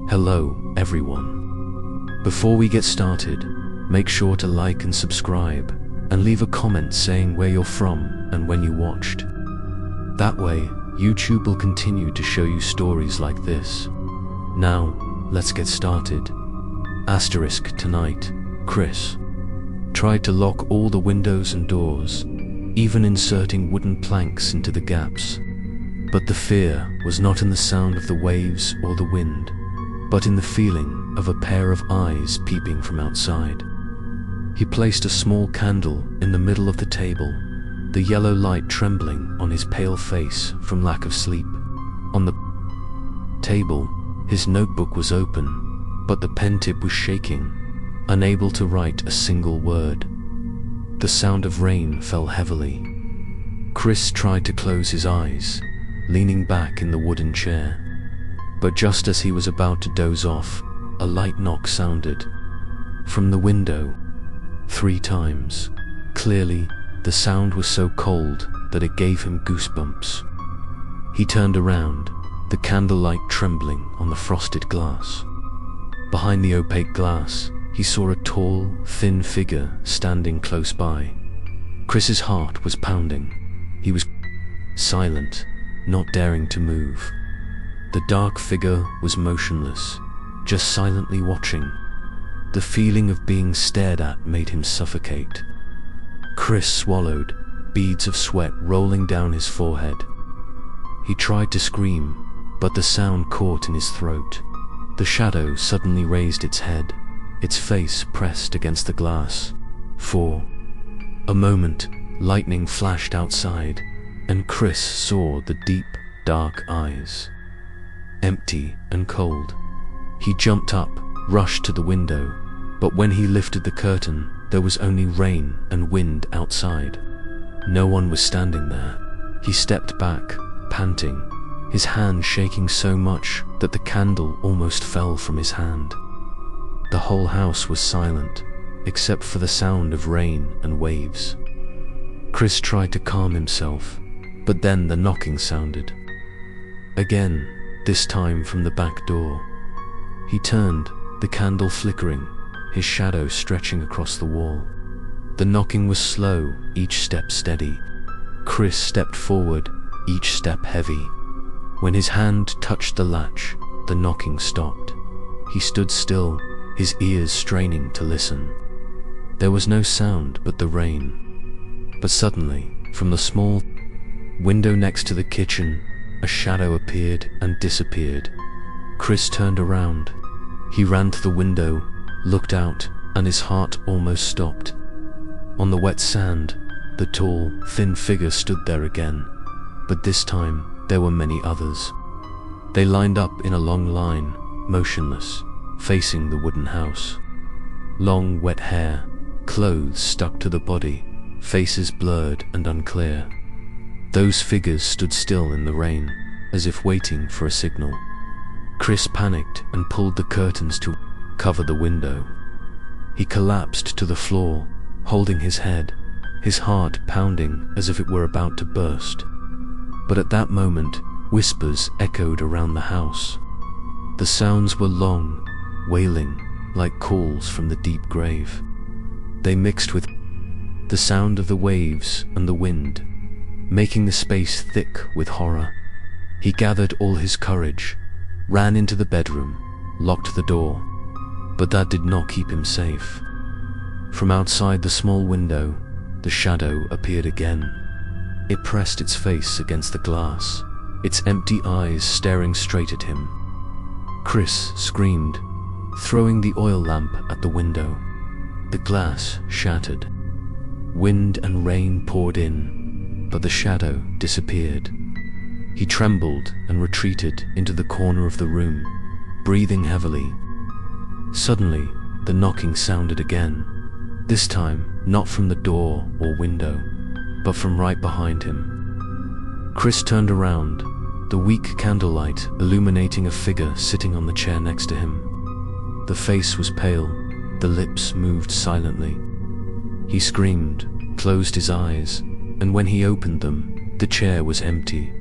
Hello, everyone. Before we get started, make sure to like and subscribe, and leave a comment saying where you're from and when you watched. That way, YouTube will continue to show you stories like this. Now, let's get started. Asterisk tonight, Chris tried to lock all the windows and doors, even inserting wooden planks into the gaps. But the fear was not in the sound of the waves or the wind, but in the feeling of a pair of eyes peeping from outside. He placed a small candle in the middle of the table, the yellow light trembling on his pale face from lack of sleep. On the table, his notebook was open, but the pen tip was shaking, unable to write a single word. The sound of rain fell heavily. Chris tried to close his eyes, leaning back in the wooden chair. But just as he was about to doze off, a light knock sounded from the window 3 times. Clearly, the sound was so cold that it gave him goosebumps. He turned around, the candlelight trembling on the frosted glass. Behind the opaque glass, he saw a tall, thin figure standing close by. Chris's heart was pounding. He was silent, not daring to move. The dark figure was motionless, just silently watching. The feeling of being stared at made him suffocate. Chris swallowed, beads of sweat rolling down his forehead. He tried to scream, but the sound caught in his throat. The shadow suddenly raised its head, its face pressed against the glass. For a moment, lightning flashed outside, and Chris saw the deep, dark eyes. Empty and cold. He jumped up, rushed to the window, but when he lifted the curtain, there was only rain and wind outside. No one was standing there. He stepped back, panting, his hand shaking so much that the candle almost fell from his hand. The whole house was silent, except for the sound of rain and waves. Chris tried to calm himself, but then the knocking sounded. Again, this time from the back door. He turned, the candle flickering, his shadow stretching across the wall. The knocking was slow, each step steady. Chris stepped forward, each step heavy. When his hand touched the latch, the knocking stopped. He stood still, his ears straining to listen. There was no sound but the rain. But suddenly, from the small window next to the kitchen, a shadow appeared and disappeared. Chris turned around. He ran to the window, looked out, and his heart almost stopped. On the wet sand, the tall, thin figure stood there again, but this time there were many others. They lined up in a long line, motionless, facing the wooden house. Long, wet hair, clothes stuck to the body, faces blurred and unclear. Those figures stood still in the rain, as if waiting for a signal. Chris panicked and pulled the curtains to cover the window. He collapsed to the floor, holding his head, his heart pounding as if it were about to burst. But at that moment, whispers echoed around the house. The sounds were long, wailing, like calls from the deep grave. They mixed with the sound of the waves and the wind, making the space thick with horror. He gathered all his courage, ran into the bedroom, locked the door, but that did not keep him safe. From outside the small window, the shadow appeared again. It pressed its face against the glass, its empty eyes staring straight at him. Chris screamed, throwing the oil lamp at the window. The glass shattered. Wind and rain poured in, but the shadow disappeared. He trembled and retreated into the corner of the room, breathing heavily. Suddenly, the knocking sounded again, this time not from the door or window, but from right behind him. Chris turned around, the weak candlelight illuminating a figure sitting on the chair next to him. The face was pale, the lips moved silently. He screamed, closed his eyes, and when he opened them, the chair was empty.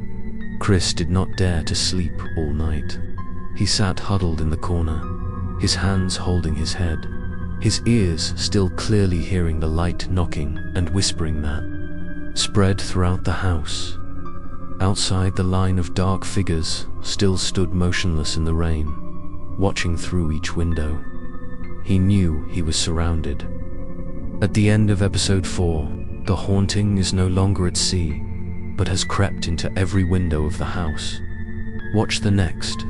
Chris did not dare to sleep all night. He sat huddled in the corner, his hands holding his head, his ears still clearly hearing the light knocking and whispering that spread throughout the house. Outside, the line of dark figures still stood motionless in the rain, watching through each window. He knew he was surrounded. At the end of episode 4, the haunting is no longer at sea, but has crept into every window of the house. Watch the next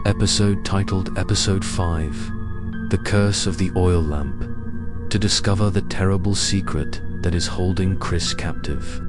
episode, titled Episode 5, The Curse of the Oil Lamp, to discover the terrible secret that is holding Chris captive.